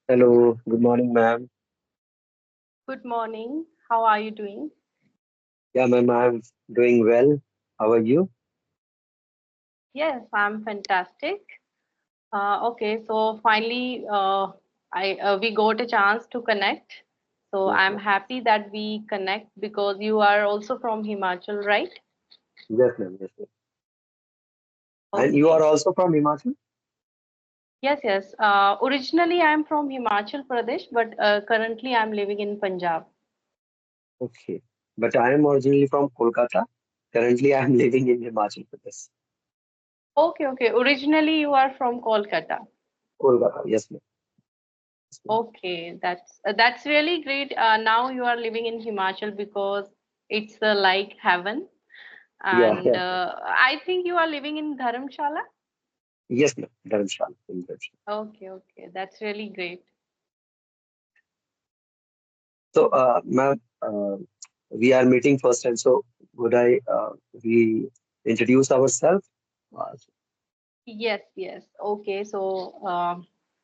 Hello, good morning, ma'am. Good morning. How are you doing? Yeah, ma'am, I'm doing well. How are you? Yes, I'm fantastic. Okay, so finally, I we got a chance to connect. So Yes, I'm ma'am. happy that we connect because you are also from Himachal, right? Yes, ma'am. Yes, ma'am. And you are Okay. also from Himachal? Yes, yes. Originally, I'm from Himachal Pradesh, but currently I'm living in Punjab. Okay. But I am originally from Kolkata. Currently, I am living in Himachal Pradesh. Okay, okay. Originally, you are from Kolkata. Kolkata. Yes, ma'am. Yes, ma'am. Okay, that's really great. Now you are living in Himachal because it's like heaven. Yeah, And yeah. I think you are living in Dharamshala. Yes, ma'am. Dharamshala. In Dharamshala. Okay, okay, that's really great. So, ma'am, we are meeting first time. So, would we introduce ourselves? Uh, Yes, yes. Okay, so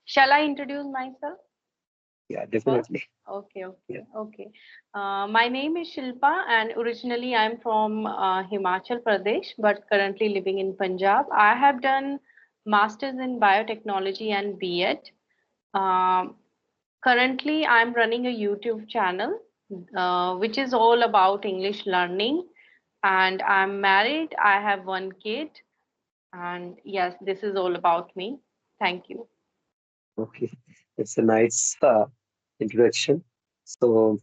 shall I introduce myself yeah, first? definitely. Okay, Yeah. okay, okay. My name is Shilpa, and originally I'm from Himachal Pradesh, but currently living in Punjab. I have done masters in biotechnology and B.Ed. Um, Currently, I'm running a YouTube channel, which is all about English learning. And I'm married. I have one kid. And yes, this is all about me. Thank you. Okay. It's a nice introduction. So,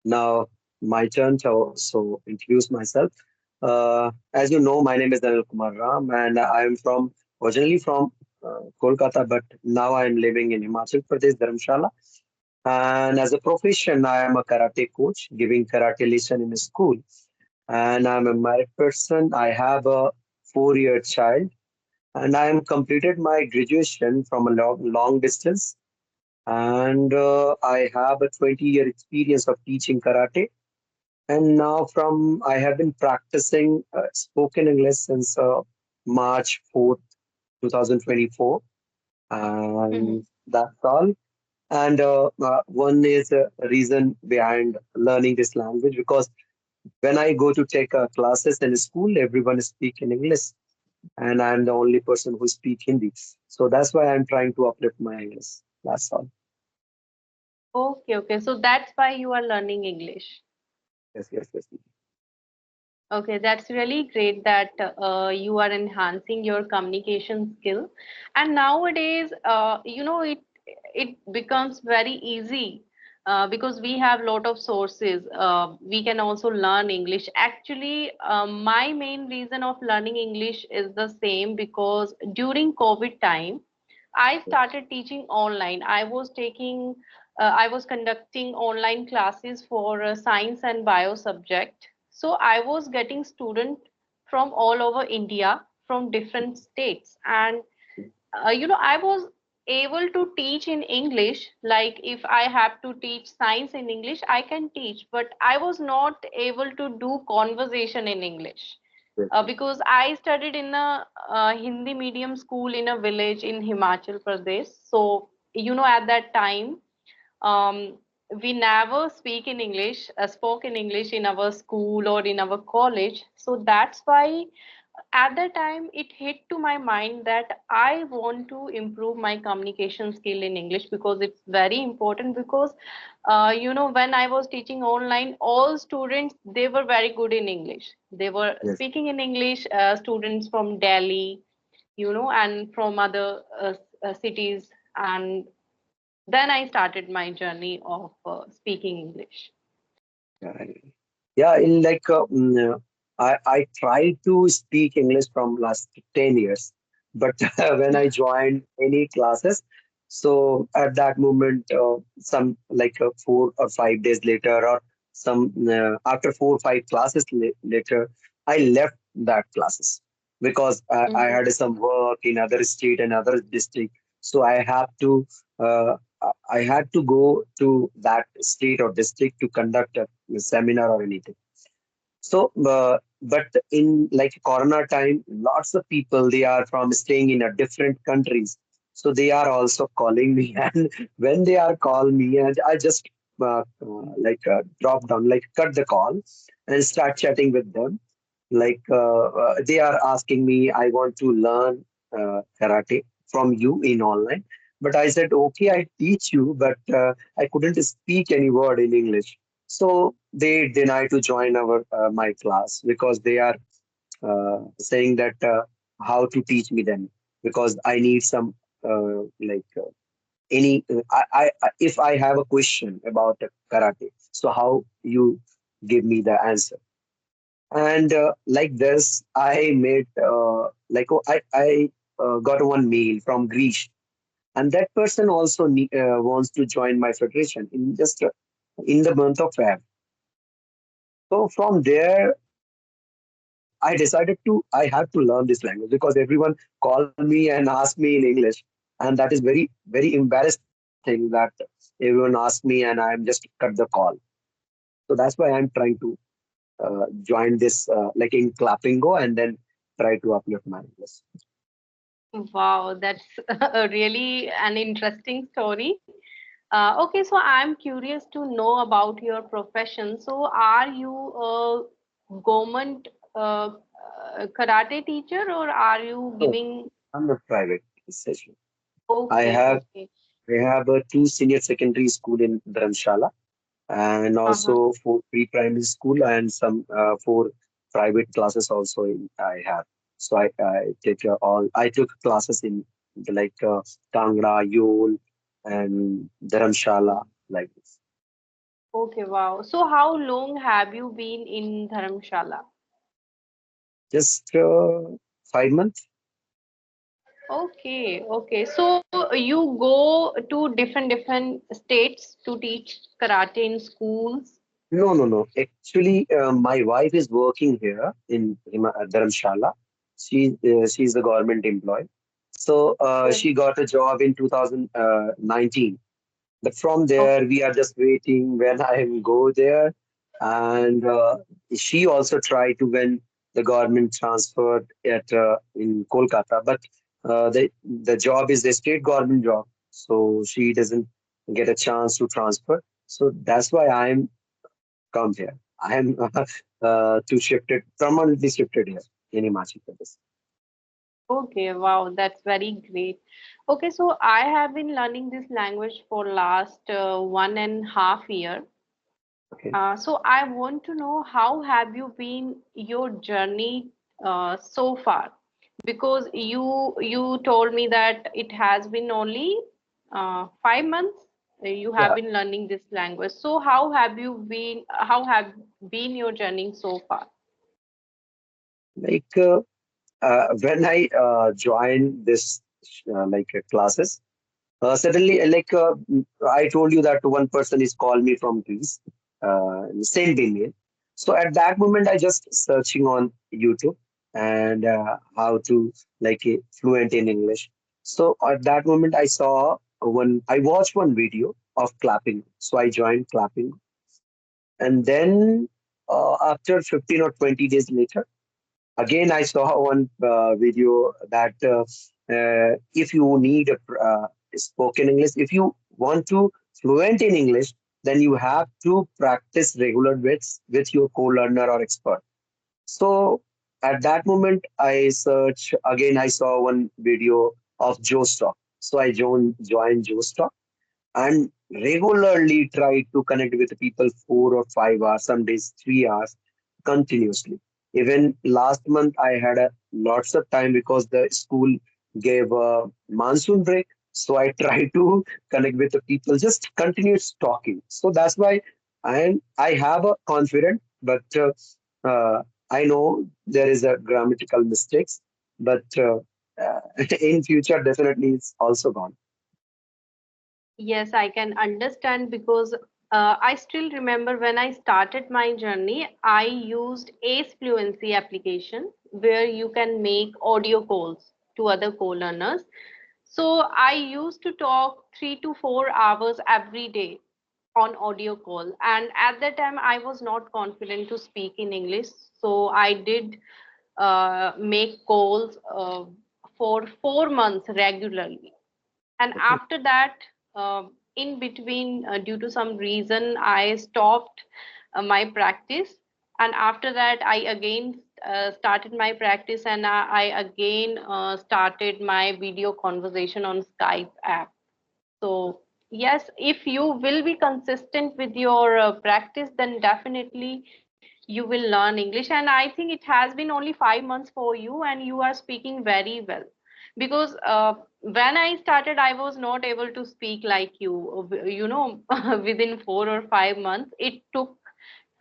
now, my turn to so introduce myself. As you know, my name is Daniel Kumar Ram, and I am from originally from Kolkata, but now I am living in Himachal Pradesh, Dharamshala. And as a profession, I am a karate coach, giving karate lesson in a school. And I'm a married person. I have a 4-year child, and I am completed my graduation from a long distance. And I have a 20-year experience of teaching karate, and now from I have been practicing spoken English since March 4th, 2024. Mhm. And that's all. And one is a reason behind learning this language because when I go to take classes in school, everyone speak in English, and I'm the only person who speak Hindi. So that's why I'm trying to uplift my English. That's all. Okay, okay. So that's why you are learning English. Yes, yes, yes. Okay, that's really great that you are enhancing your communication skill. And nowadays, it becomes very easy because we have lot of sources. We can also learn English. Actually, my main reason of learning English is the same because during COVID time, I started teaching online. I was conducting online classes for science and bio subject. So I was getting students from all over India, from different states, and I was able to teach in English. Like if I have to teach science in English, I can teach, but I was not able to do conversation in English Yes, yes, because I studied in a Hindi medium school in a village in Himachal Pradesh. So, at that time, um, we never speak in English, spoke in English in our school or in our college. So that's why at that time it hit to my mind that I want to improve my communication skill in English because it's very important because when I was teaching online, all students, they were very good in English. They were yes. speaking in English, students from Delhi, and from other cities. And then I started my journey of speaking English. Yeah, yeah, in like I tried to speak English from last 10 years, but when I joined any classes, so at that moment, some like 4 or 5 days later, or some after 4 or 5 classes later, I left that classes because I Mhm. had some work in other state and other district, so uh, I had to go to that state or district to conduct a seminar or anything. So, but in like Corona time, lots of people they are from staying in a different countries. So they are also calling me, and when they are call me, and I just drop down, like cut the call, and start chatting with them. They are asking me, I want to learn karate from you in online. But I said, okay, I teach you, but I couldn't speak any word in English. So they deny to join our my class because they are saying that how to teach me then, because I need some any if I have a question about karate, so how you give me the answer. And like this, I made got one mail from Greece, and that person also wants to join my federation in just in the month of Feb. So from there, I decided to I have to learn this language because everyone call me and ask me in English, and that is very embarrassing that everyone asks me and I'm just cut the call. So that's why I'm trying to join this like in clapping go and then try to uplift my English. Wow, that's a really an interesting story. Okay, so I'm curious to know about your profession. So, are you a government karate teacher, or are you No, giving? I'm a private session. I Okay, have okay. I have a two senior secondary school in Dharamshala and Uh-huh. also for pre-primary school and some for private classes also I have. So I take all I took classes in Kangra, Yol, and Dharamshala like this. Okay, wow. So, how long have you been in Dharamshala? Just 5 months. Okay, okay. So, you go to different states to teach karate in schools. No, no, no. Actually, my wife is working here in Dharamshala. She's a government employee. So Oh, she got a job in 2019. But from there, okay. we are just waiting when I will go there. And she also tried to when the government transferred at in Kolkata, but the job is a state government job, so she doesn't get a chance to transfer. So that's why I'm come here. I am to shifted permanently shifted here in Himachal Pradesh. Okay, wow, that's very great. Okay, so I have been learning this language for last 1.5 year. Okay. So I want to know how have you been your journey so far? Because you told me that it has been only 5 months you have Yeah. been learning this language. So how have you been? How have been your journey so far? Like when I joined this classes, suddenly I told you that one person is called me from Greece, sent email. So at that moment, I just searching on YouTube and how to fluent in English. So at that moment, I watched one video of clapping. So I joined clapping, and then after 15 or 20 days later. Again, I saw one video that if you need a spoken English, if you want to fluent in English, then you have to practice regular with your co-learner or expert. So at that moment, I search again. I saw one video of Joe Stock. So I joined Joe Stock and regularly try to connect with people 4 or 5 hours, some days 3 hours continuously. Even last month, I had a lots of time because the school gave a monsoon break. So I try to connect with the people, just continuous talking. So that's why I have a confidence, but I know there is a grammatical mistakes, but in future definitely it's also gone. Yes, I can understand because I still remember when I started my journey, I used Ace Fluency application where you can make audio calls to other co-learners. So I used to talk 3 to 4 hours every day on audio call, and at that time I was not confident to speak in English, so I did make calls for 4 months regularly. And Okay. after that, in between, due to some reason, I stopped my practice. And after that, I again started my practice, and I again started my video conversation on Skype app. So yes, if you will be consistent with your practice, then definitely you will learn English. And I think it has been only 5 months for you, and you are speaking very well. Because when I started, I was not able to speak like you. Within 4 or 5 months, it took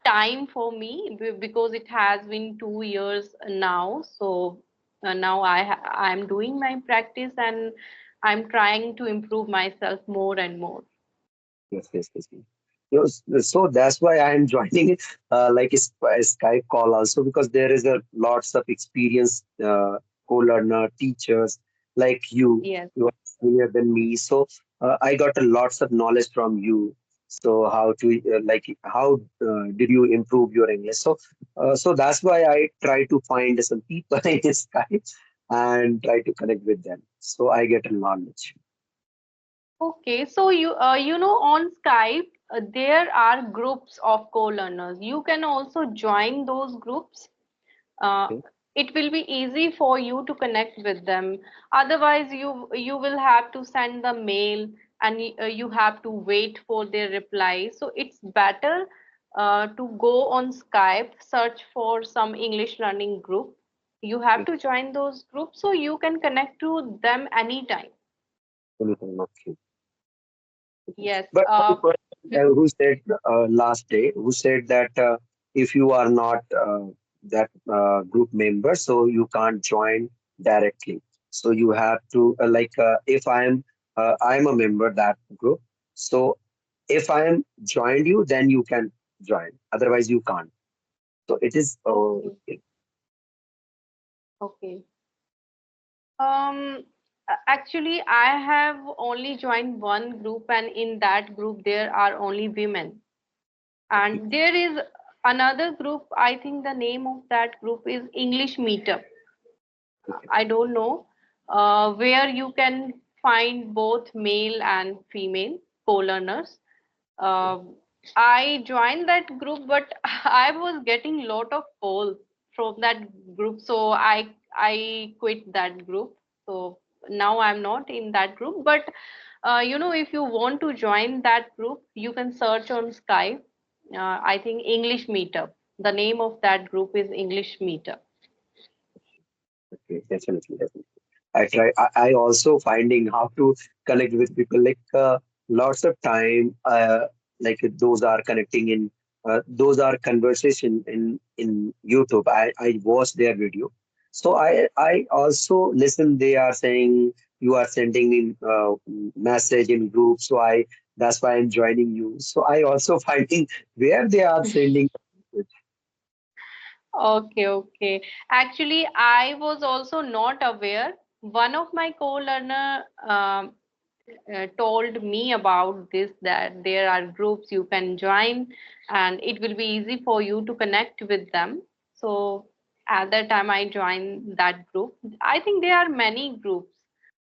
time for me because it has been 2 years now. So now I'm doing my practice, and I'm trying to improve myself more and more. Yes, yes, yes. Yes. So that's why I am joining like a Skype call also, because there is a lots of experience co-learner teachers like you. Yes. You are senior than me, so I got a lots of knowledge from you. So how to like how did you improve your English? So that's why I try to find some people in Skype and try to connect with them. So I get a knowledge. Okay, so on Skype, there are groups of co-learners. You can also join those groups. uh, Okay. it will be easy for you to connect with them. Otherwise, you will have to send the mail, and you have to wait for their reply. So it's better to go on Skype, search for some English learning group. You have to join those groups so you can connect to them anytime. Anything, okay. Yes. But one person who said last day, who said that if you are not that group member, so you can't join directly. So you have to if I'm a member that group. So if I am joined you, then you can join. Otherwise, you can't. So it is. Okay. Okay. Um, Actually, I have only joined one group, and in that group, there are only women. Okay. And there is another group, I think the name of that group is English Meetup. Okay. I don't know, where you can find both male and female co-learners. Okay. Um, I joined that group, but I was getting lot of calls from that group, so I quit that group. So now I'm not in that group. But if you want to join that group, you can search on Skype. I think English Meetup. The name of that group is English Meetup. Okay. Definitely. Definitely. I also finding how to connect with people like lots of time like those are connecting in those are conversation in YouTube. I watch their video. So I also listen. They are saying you are sending in message in group. So I that's why I'm joining you. So I also finding where they are sending. Okay, okay. Actually, I was also not aware. One of my co-learner told me about this, that there are groups you can join, and it will be easy for you to connect with them. So at that time, I joined that group. I think there are many groups.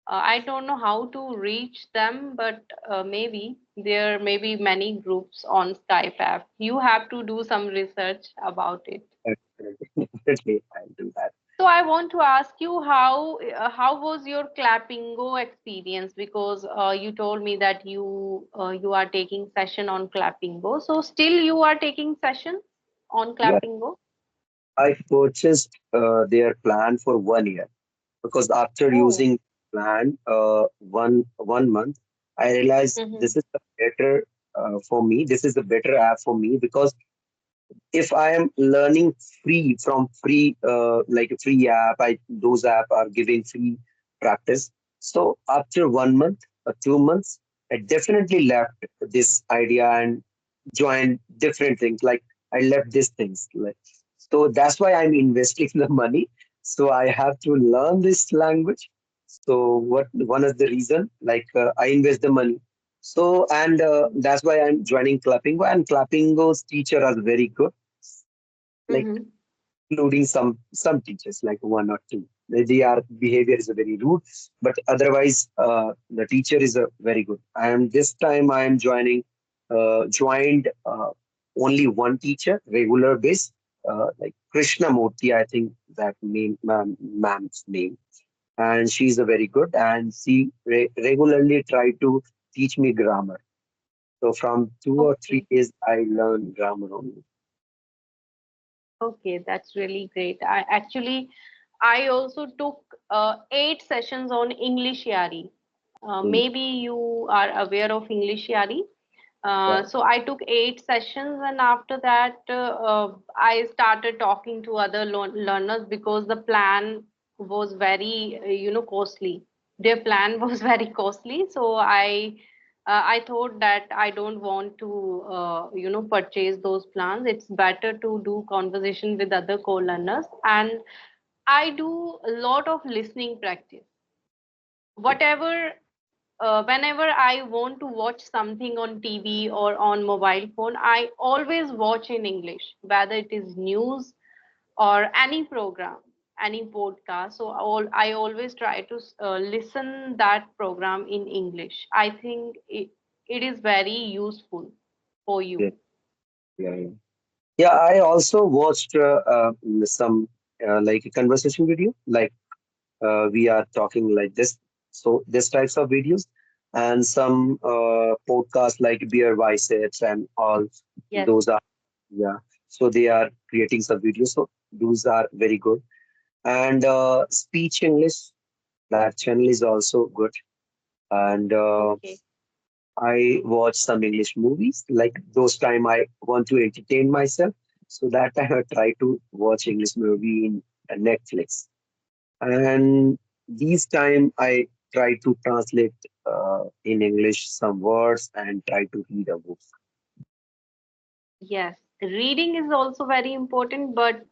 I don't know how to reach them, but maybe there may be many groups on Skype app. You have to do some research about it. Definitely, I'll do that. So I want to ask you how was your Clappingo experience? Because you told me that you are taking session on Clappingo. So still you are taking session on Yeah, Clappingo? I purchased their plan for 1 year because after Oh. using plan one month, I realized Mm-hmm. this is the better for me. This is the better app for me because if I am learning free from free like a free app, those app are giving free practice. So after 1 month or 2 months, I definitely left this idea and joined different things. Like I left these things. Like so that's why I'm investing the money. So I have to learn this language. So what one of the reason like I invest the money. So and that's why I'm joining Clappingo and Clappingo's teacher are very good like Mm-hmm. including some teachers like one or two. their behavior is very rude, but otherwise the teacher is very good. And this time I am joined only one teacher, regular base, like Krishna Murthy, I think that name, ma'am's name, and she's a very good, and she regularly try to teach me grammar. So from 2 or 3 days, I learned grammar only. Okay, that's really great. I also took 8 sessions on English Yari. Mm, Maybe you are aware of English Yari. yeah, So I took 8 sessions, and after that, I started talking to other learners because the plan was very, costly. Their plan was very costly, so I thought that I don't want to, purchase those plans. It's better to do conversation with other co-learners, and I do a lot of listening practice. Whenever I want to watch something on TV or on mobile phone, I always watch in English, whether it is news or any program, any podcast. So I always try to listen that program in English. I think it is very useful for yeah, you. yeah, yeah. Yeah, I also watched some like a conversation video, like we are talking like this. So this types of videos, and some podcasts like Beer Biceps and all. Yes. Those are, yeah. So they are creating some videos. So those are very good. And speech English, that channel is also good. And Okay. I watch some English movies. Like those time I want to entertain myself. So that time I try to watch English movie in Netflix. And these time I try to translate in English some words and try to read a book. Yes. Reading is also very important, but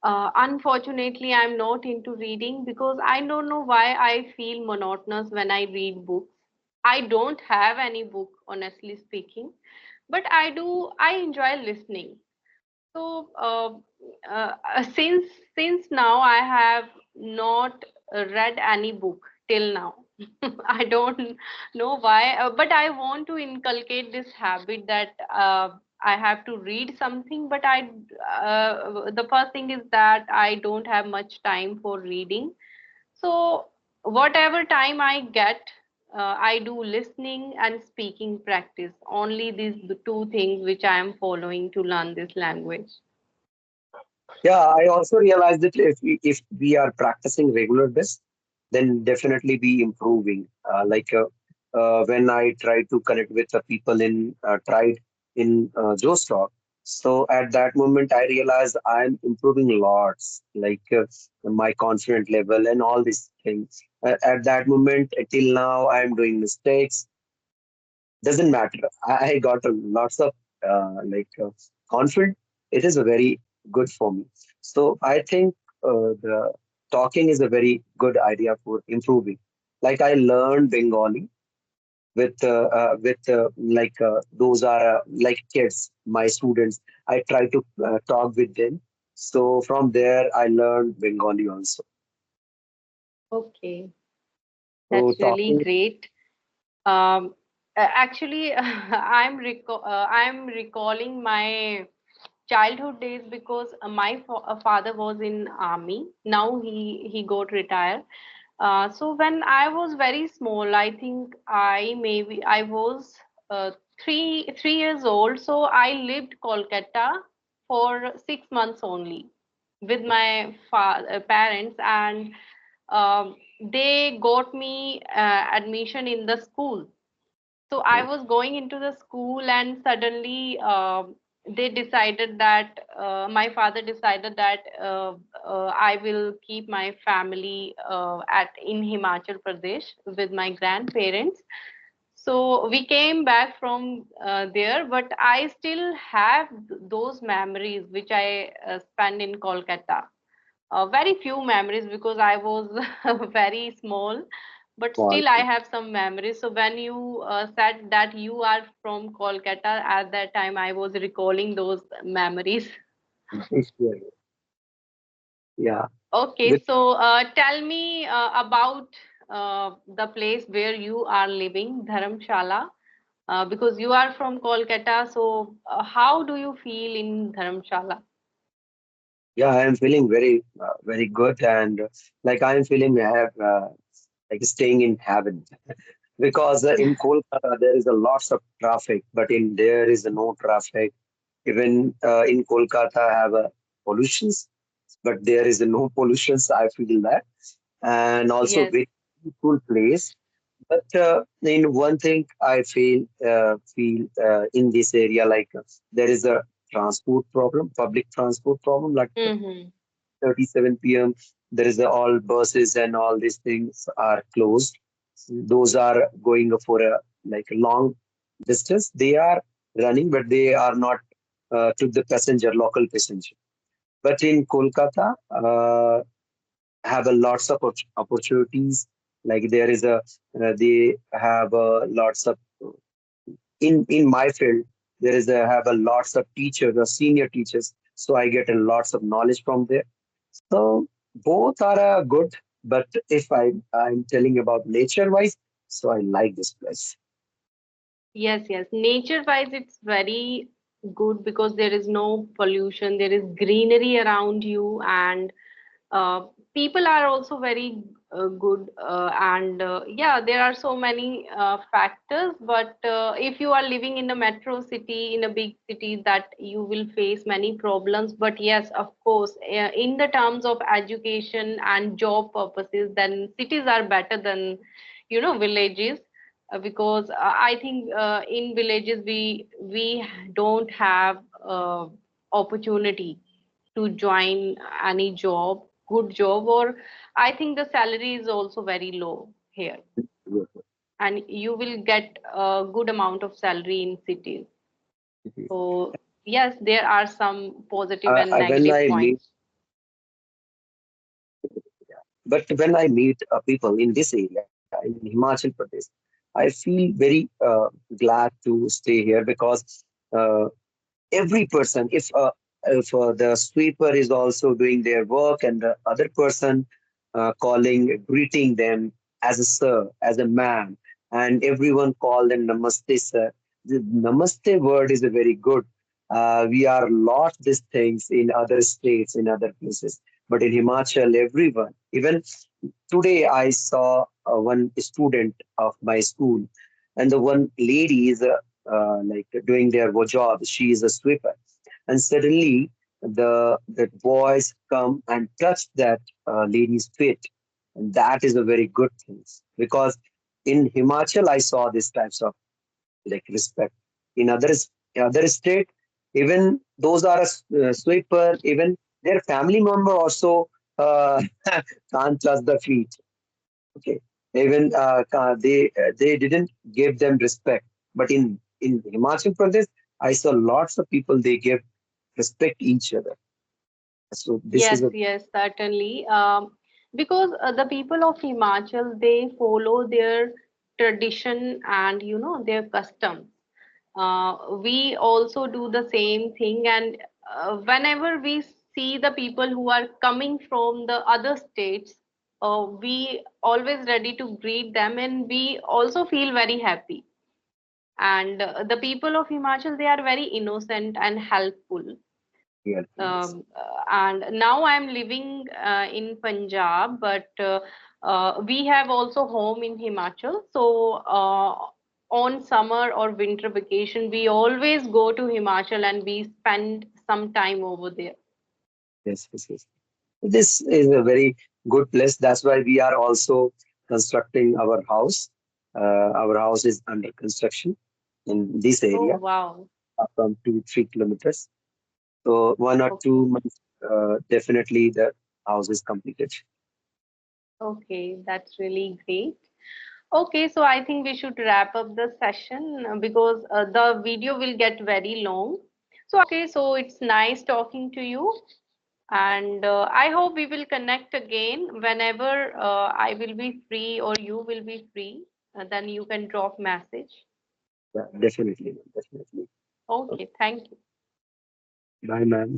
unfortunately, I'm not into reading because I don't know why I feel monotonous when I read books. I don't have any book, honestly speaking, but I enjoy listening. So, since now I have not read any book till now. I don't know why, but I want to inculcate this habit that I have to read something. But the first thing is that I don't have much time for reading. So, whatever time I get, I do listening and speaking practice. Only these the two things which I am following to learn this language. Yeah, I also realized that if we are practicing regular this, then definitely be improving. When I try to connect with the people in tried in Joestock, so at that moment I realized I'm improving lots, my confident level and all these things. At that moment, till now, I'm doing mistakes, doesn't matter. I got a lots of confident. It is a very good for me. So I think the talking is a very good idea for improving. Like I learned Bengali with those are like kids, my students. I try to talk with them. So from there, I learned Bengali also. Okay, So that's really talking, great. Actually, I'm recalling my childhood days because my father was in army. Now he got retired. So when I was very small, I think I was uh, three years old. So I lived Kolkata for 6 months only with my parents, and they got me admission in the school. So I was going into the school, and suddenly they decided that my father decided that I will keep my family at in Himachal Pradesh with my grandparents. So we came back from there, but I still have those memories which I spent in Kolkata. Very few memories because I was very small, but small. still I have some memories. So when you said that you are from Kolkata, at that time I was recalling those memories. Yeah. Okay, With so tell me about the place where you are living, Dharamshala, because you are from Kolkata. So, how do you feel in Dharamshala? yeah, I am feeling very good, and like I am feeling I have like staying in heaven because in Kolkata there is a lots of traffic, but in there is no traffic. Even in Kolkata, I have pollutions, but there is no pollutions. I feel that, and also Yes. very peaceful place. But in one thing, I feel in this area like there is a transport problem, public transport problem. Like Mm-hmm. 37 p.m. There is all buses and all these things are closed. Those are going for a like a long distance. They are running, but they are not to the passenger, local passenger. But in Kolkata, have a lots of opportunities. Like there is a they have lots of in my field. There is a have a lots of teachers, senior teachers. So I get a lots of knowledge from there. So both are good, but if I'm telling about nature wise, so I like this place. Yes, yes. Nature-wise, it's very good because there is no pollution, there is greenery around you, and uh, people are also very good. And yeah, there are so many factors. But if you are living in a metro city, in a big city, that you will face many problems. But yes, of course, in the terms of education and job purposes, then cities are better than, villages, because I think in villages we don't have opportunity to join any job, good job, or I think the salary is also very low here, Yes, and you will get a good amount of salary in cities. yes. So yes, there are some positive and When negative I meet, points. but when I meet people in this area in Himachal Pradesh, I feel very glad to stay here because uh, every person, if the sweeper is also doing their work and the other person calling, greeting them as a sir, as a man, and everyone call them namaste sir. The namaste word is a very good. We are lost these things in other states, in other places, but in Himachal, everyone, even today I saw one student of my school, and the one lady is like doing their job. She is a sweeper, and suddenly the boys come and touch that lady's feet, and that is a very good thing because in Himachal I saw these types of like respect. In other state, even those are a sweeper, even their family member also can't touch the feet. Okay, even they didn't give them respect, but in Himachal Pradesh, I saw lots of people they give respect each other. So this is Yes, a yes, certainly. Because the people of Himachal, they follow their tradition and their customs. We also do the same thing, and whenever we see the people who are coming from the other states, we always ready to greet them, and we also feel very happy. And the people of Himachal, they are very innocent and helpful. real place. And now I'm living in Punjab, but we have also home in Himachal. So on summer or winter vacation, we always go to Himachal and we spend some time over there. Yes, yes, yes. This is a very good place. That's why we are also constructing our house. Our house is under construction in this Oh, area, wow. from 2-3 kilometers. So 1 or 2 months, definitely the house is completed. Okay, that's really great. Okay, so I think we should wrap up the session because the video will get very long. Okay, so it's nice talking to you. And I hope we will connect again whenever I will be free or you will be free. Then you can drop message. Yeah, definitely, definitely. Okay. Okay, thank you. Bye, ma'am.